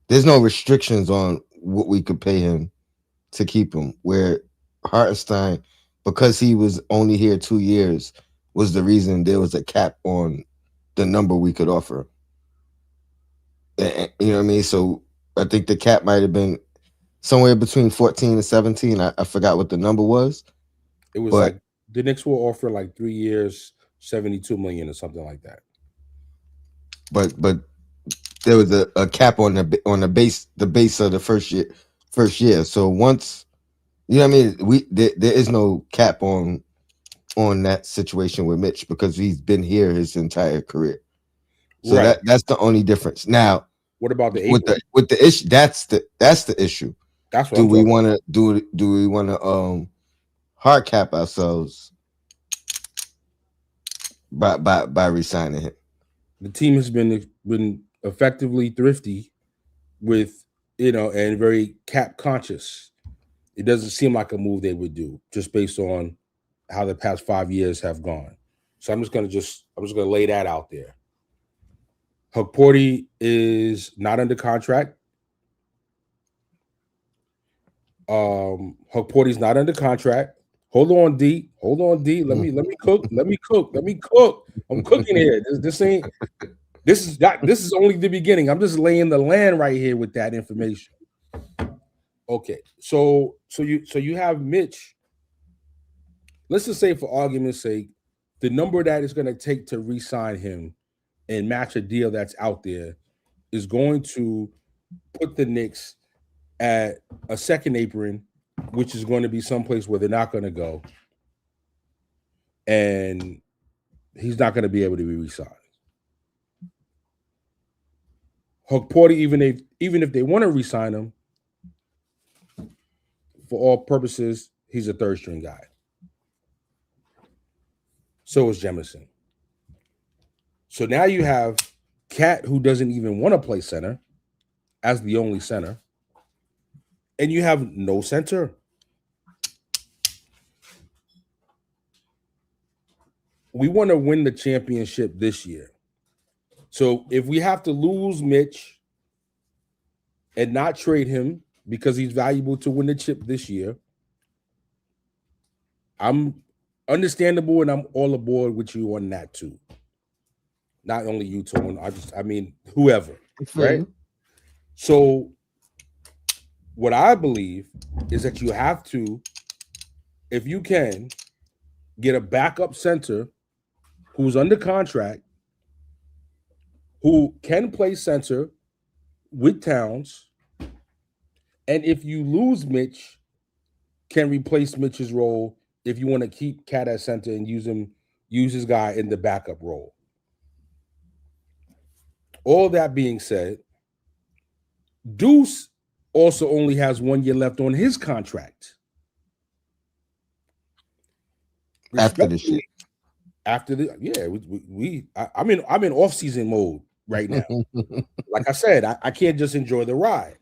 there's no restrictions on what we could pay him to keep him. Where Hartenstein, because he was only here 2 years, was the reason there was a cap on the number we could offer. You know what I mean? So I think the cap might have been somewhere between 14 and 17. I forgot what the number was, It was but like the Knicks will offer like 3 years, 72 million or something like that. but there was a cap on the base of the first year. So once you know what I mean, there is no cap on that situation with Mitch because he's been here his entire career. So Right. that's the only difference. Now What about the with 8 million? the issue, that's the issue. That's what Do I'm we talking want about. to do we want to hard cap ourselves by resigning him? The team has been effectively thrifty with, and very cap conscious. It doesn't seem like a move they would do just based on how the past 5 years have gone. So I'm just gonna lay that out there. Hukporti is not under contract. Hukporti's not under contract. Hold on, D. Hold on, D. Let me cook. Let me cook. Let me cook. I'm cooking here. This ain't. This is only the beginning. I'm just laying the land right here with that information. Okay, so you have Mitch. Let's just say, for argument's sake, the number that it's going to take to re-sign him and match a deal that's out there is going to put the Knicks at a second apron, which is going to be someplace where they're not going to go, and he's not going to be able to be re-signed. Hukporti, even if they want to re-sign him, for all purposes, he's a third string guy. So is Jemison. So now you have Cat, who doesn't even want to play center, as the only center, and you have no center. We want to win the championship this year. So if we have to lose Mitch and not trade him because he's valuable to win the chip this year, I'm understandable and I'm all aboard with you on that too. Not only you, Tone. I mean, whoever, I feel right? you. So what I believe is that you have to, if you can, get a backup center who's under contract, who can play center with Towns, and if you lose Mitch, can replace Mitch's role if you want to keep Cat at center and use his guy in the backup role. All that being said, Deuce also only has 1 year left on his contract. After this Respectfully, after the yeah, I'm in off season mode right now. shit. Like I said, I can't just enjoy the ride.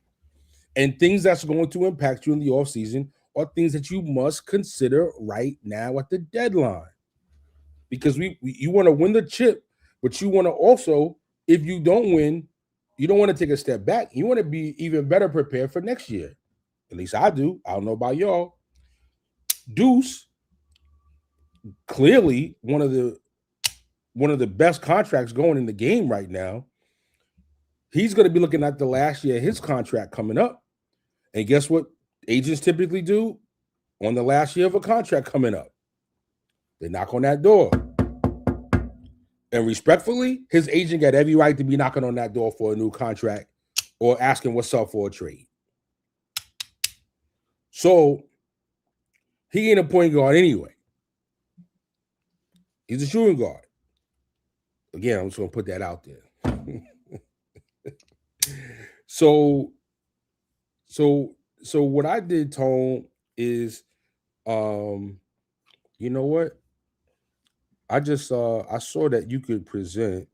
And things that's going to impact you in the off season are things that you must consider right now at the deadline. Because you want to win the chip, but you want to also, if you don't win, you don't want to take a step back. You want to be even better prepared for next year. At least I do. I don't know about y'all. Deuce, clearly one of the best contracts going in the game right now. He's going to be looking at the last year of his contract coming up. And guess what agents typically do on the last year of a contract coming up? They knock on that door. And respectfully, his agent got every right to be knocking on that door for a new contract or asking what's up for a trade. So he ain't a point guard anyway. He's a shooting guard. Again, I'm just going to put that out there. So what I did, Tone, is you know what? I saw that you could present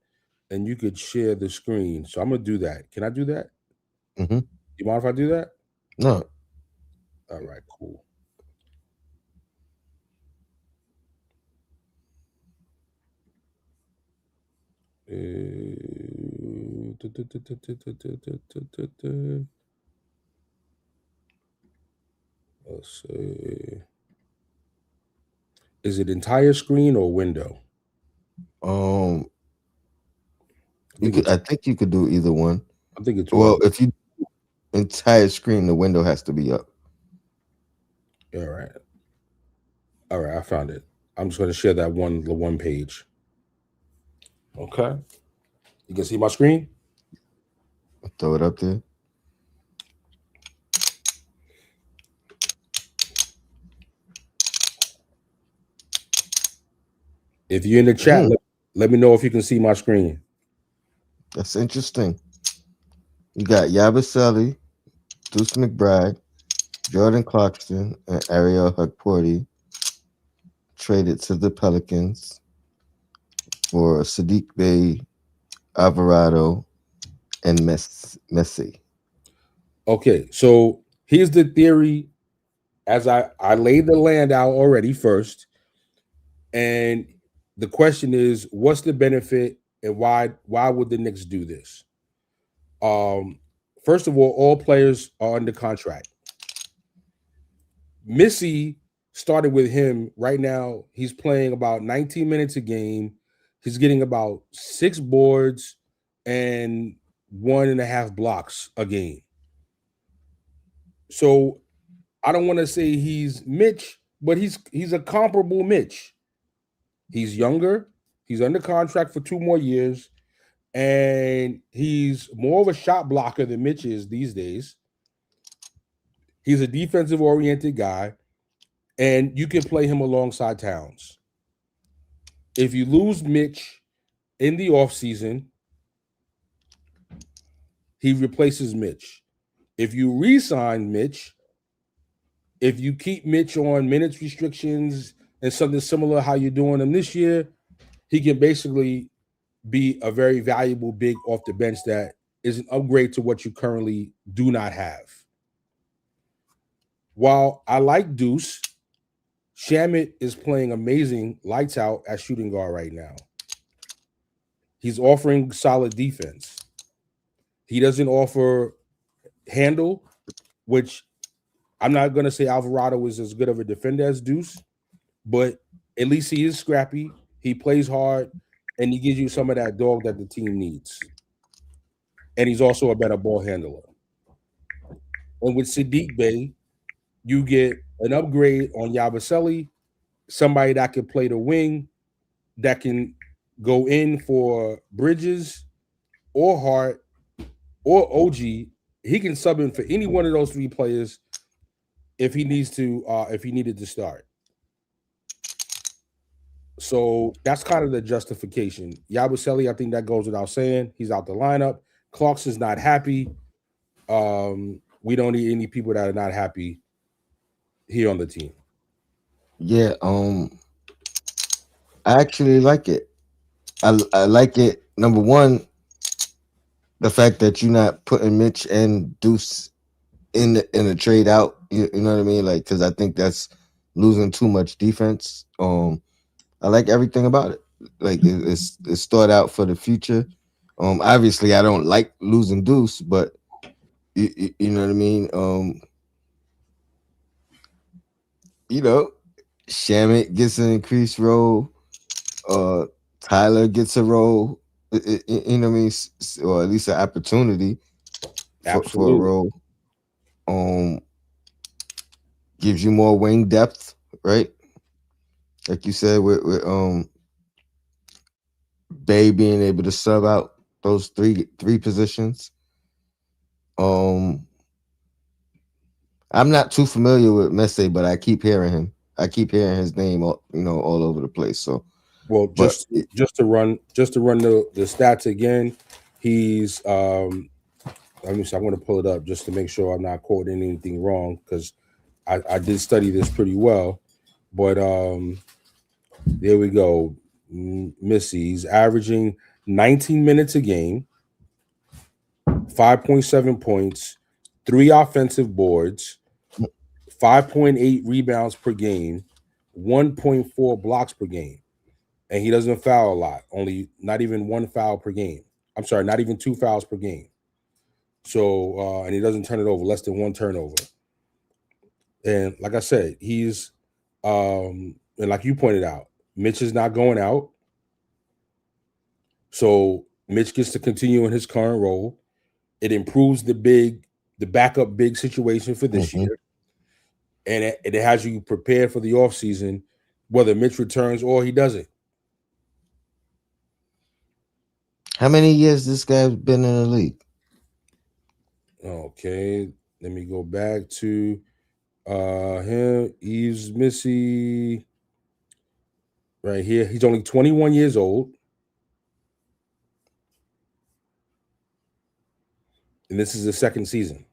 and you could share the screen. So I'm gonna do that. Can I do that? Hmm. You mind if I do that? No. All right, cool. Let's see. Is it entire screen or window? Um, I think I it's think you could do either one. I think it's Well, window. if you entire screen, the window has to be up. All right. All right, I found it. I'm just gonna share that one page. Okay. You can see my screen. Throw it up there. If you're in the chat, Hmm, let me know if you can see my screen. that's interesting. You got Yabusele, Deuce McBride, Jordan Clarkson, and Ariel Hukporti traded to the Pelicans for Sadiq Bey, Alvarado, and Messi. Okay, so here's the theory as I laid the land out already first, and the question is, what's the benefit and why would the Knicks do this? Um, First of all players are under contract. Missy started with him right now. He's playing about 19 minutes a game. He's getting about 6 boards and 1.5 blocks a game. So I don't want to say he's Mitch, but he's a comparable Mitch. He's younger. He's under contract for 2 more years, and he's more of a shot blocker than Mitch is these days. He's a defensive oriented guy, and you can play him alongside Towns. If you lose Mitch in the offseason, he replaces Mitch. If you re-sign Mitch, if you keep Mitch on minutes restrictions and something similar how you're doing him this year, he can basically be a very valuable big off the bench that is an upgrade to what you currently do not have. While I like Deuce, Shamit is playing amazing lights out at shooting guard right now. He's offering solid defense. He doesn't offer handle, which I'm not going to say Alvarado is as good of a defender as Deuce, but at least he is scrappy. He plays hard, and he gives you some of that dog that the team needs. And he's also a better ball handler. And with Sadiq Bey, you get an upgrade on Yabusele, somebody that can play the wing, that can go in for Bridges or Hart or OG. He can sub in for any one of those 3 players if he needs to, if he needed to start. So that's kind of the justification. Yabusele, I think that goes without saying. He's out the lineup. Clarkson's not happy. We don't need any people that are not happy here on the team. Yeah, I actually like it. I like it. Number one, the fact that you're not putting Mitch and Deuce in the trade out. You know what I mean? Like, because I think that's losing too much defense. I like everything about it. Like, it's thought out for the future. Obviously, I don't like losing Deuce, but you know what I mean. You know, Shamit gets an increased role. Uh, Tyler gets a role. You know what I mean, or at least an opportunity for a Absolutely. role. Um, gives you more wing depth, right? Like you said, with Bay being able to sub out those three positions. Um, I'm not too familiar with Messi, but I keep hearing him. I keep hearing his name, all over the place. So, Well, but just to run the stats again, he's let me see, I'm gonna pull it up just to make sure I'm not quoting anything wrong because I did study this pretty well. But there we go. Missy, he's averaging 19 minutes a game, 5.7 points, 3 offensive boards, 5.8 rebounds per game, 1.4 blocks per game. And he doesn't foul a lot, only not even 1 foul per game. I'm sorry, not even 2 fouls per game. So, and he doesn't turn it over, less than 1 turnover. And like I said, and like you pointed out, Mitch is not going out. So Mitch gets to continue in his current role. It improves the backup big situation for this mhm. year. And it has you prepared for the offseason, whether Mitch returns or he doesn't. How many years this guy's been in the league? Okay, let me go back to him. He's Missy right here. He's only 21 years old, and this is the second season.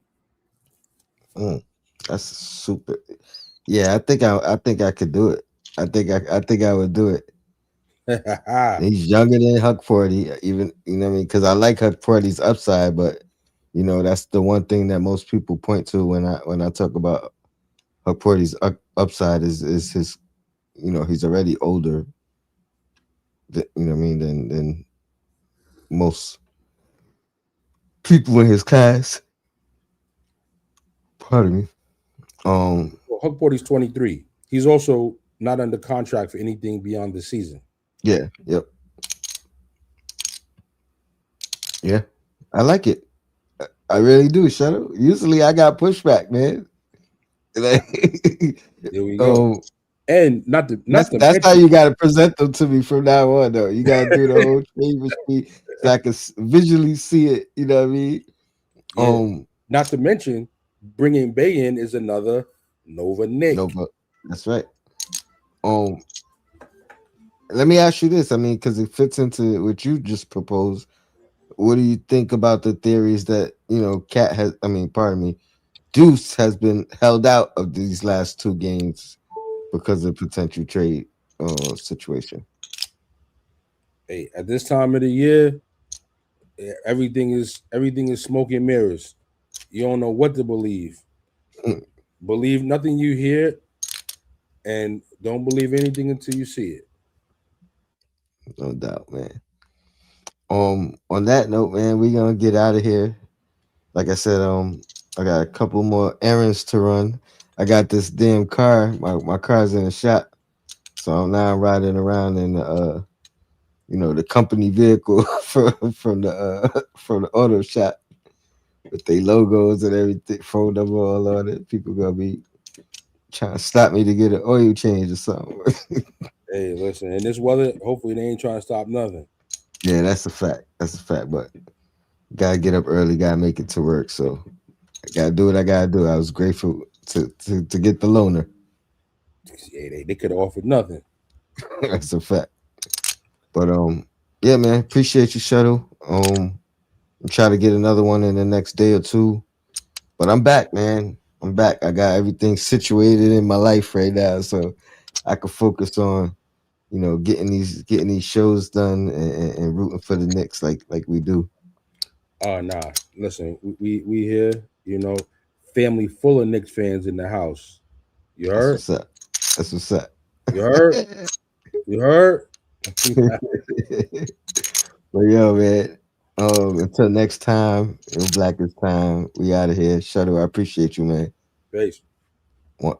Mm, that's super. Yeah, I think I could do it. I think I would do it. He's younger than Huck Forty, even you know what I mean, because I like Huck Forty's upside, but you know that's the one thing that most people point to when I talk about Huck Forty's upside is his, you know, he's already older, you know what I mean, than most people in his class. Pardon me. Um, Well, Huckporty's 23. He's also not under contract for anything beyond the season. yeah, yep, yeah, I like it. I really do. Shadow. Usually I got pushback, man. Like, There we go. um, And not to that's how mention, you got to present them to me from now on, though. You got to do the whole trade machine so I can visually see it. You know what I mean? yeah, Um, not to mention, bringing Bay in is another Nova no, Nick. but that's right. Um, let me ask you this. I mean, because it fits into what you just proposed. What do you think about the theories that Cat has? I mean, pardon me, Deuce has been held out of these last two games because of potential trade situation. Hey, at this time of the year, everything is smoke and mirrors. You don't know what to believe. Believe nothing you hear, and don't believe anything until you see it. No doubt, man. On that note, man, we gonna get out of here. Like I said, I got a couple more errands to run. I got this damn car. My car's in the shop, so I'm now riding around in the the company vehicle from the auto shop with their logos and everything, phone number, all on it. People gonna be trying to stop me to get an oil change or something. Hey, listen, in this weather, hopefully they ain't trying to stop nothing. Yeah, that's a fact. That's a fact. But gotta get up early. Gotta make it to work. So I gotta do what I gotta do. I was grateful to get the loaner. Hey, they could have offered nothing. That's a fact. But yeah, man, appreciate you, Shuttle. Try to get another one in the next day or two. But I'm back, man. I'm back. I got everything situated in my life right now, so I can focus on getting these shows done and rooting for the Knicks like we do. Nah. Listen, we here, family full of Knicks fans in the house. You That's heard? what's up. That's what's up. You heard? You heard? But yo, man. Until next time, in Blackest time, we out of here. Shuttle, I appreciate you, man. Peace. One.